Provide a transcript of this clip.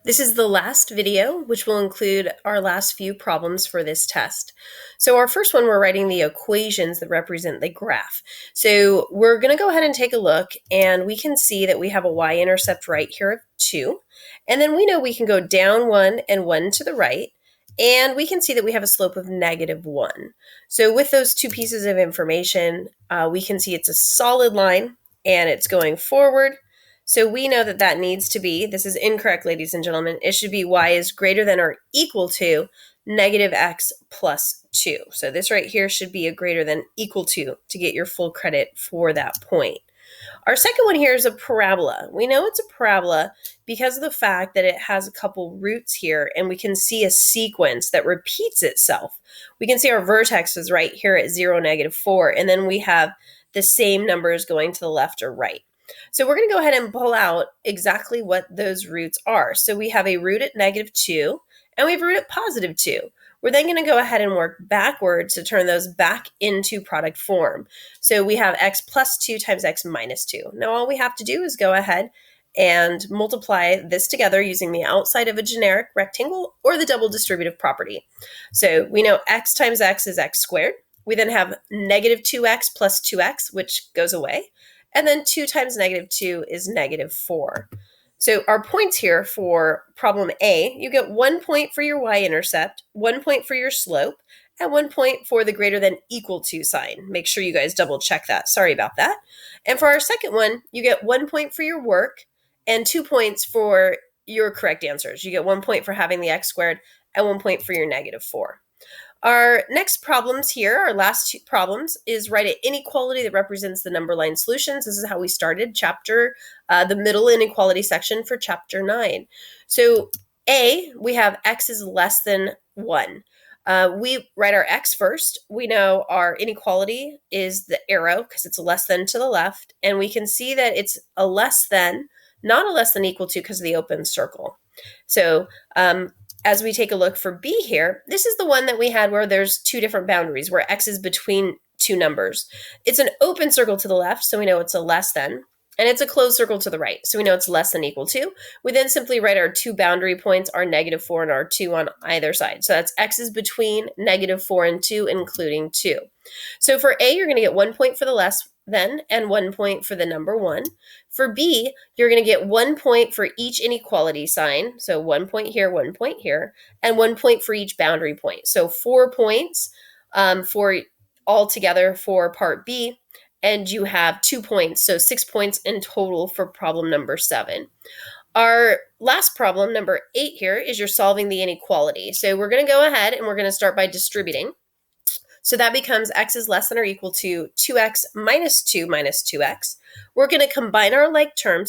This is the last video, which will include our last few problems for this test. So our first one, we're writing the equations that represent the graph. So we're going to go ahead and take a look, and we can see that we have a y-intercept right here of 2. And then we know we can go down 1 and 1 to the right, and we can see that we have a slope of -1. So with those two pieces of information, we can see it's a solid line, and it's going forward. So we know that that needs to be, this is incorrect, ladies and gentlemen, it should be y is greater than or equal to -x plus 2. So this right here should be a greater than equal to get your full credit for that point. Our second one here is a parabola. We know it's a parabola because of the fact that it has a couple roots here, and we can see a sequence that repeats itself. We can see our vertex is right here at 0, -4, and then we have the same numbers going to the left or right. So we're going to go ahead and pull out exactly what those roots are. So we have a root at -2, and we have a root at +2. We're then going to go ahead and work backwards to turn those back into product form. So we have x plus 2 times x minus 2. Now all we have to do is go ahead and multiply this together using the outside of a generic rectangle or the double distributive property. So we know x times x is x squared. We then have -2x plus 2x, which goes away. And then 2 times -2 is -4. So our points here for problem A, you get 1 point for your y-intercept, 1 point for your slope, and 1 point for the greater than equal to sign. Make sure you guys double check that. Sorry about that. And for our second one, you get 1 point for your work and 2 points for your correct answers. You get 1 point for having the x squared and 1 point for your -4. Our next problems here, our last two problems, is write an inequality that represents the number line solutions. This is how we started the middle inequality section for chapter 9. So A, we have x is less than 1. We write our x first. We know our inequality is the arrow because it's a less than to the left. And we can see that it's a less than, not a less than equal to because of the open circle. So as we take a look for B here, this is the one that we had where there's two different boundaries, where x is between two numbers. It's an open circle to the left, so we know it's a less than, and it's a closed circle to the right, so we know it's less than equal to. We then simply write our two boundary points, our -4 and our 2 on either side. So that's x is between -4 and 2, including 2. So for A, you're going to get 1 point for the less than and 1 point for the number 1. For B, you're going to get 1 point for each inequality sign. So 1 point here, 1 point here, and 1 point for each boundary point. So 4 points for all together for part B, and you have 2 points. So 6 points in total for problem number 7. Our last problem, number 8 here, is you're solving the inequality. So we're going to go ahead and we're going to start by distributing. So that becomes x is less than or equal to 2x minus 2 minus 2x. We're going to combine our like terms.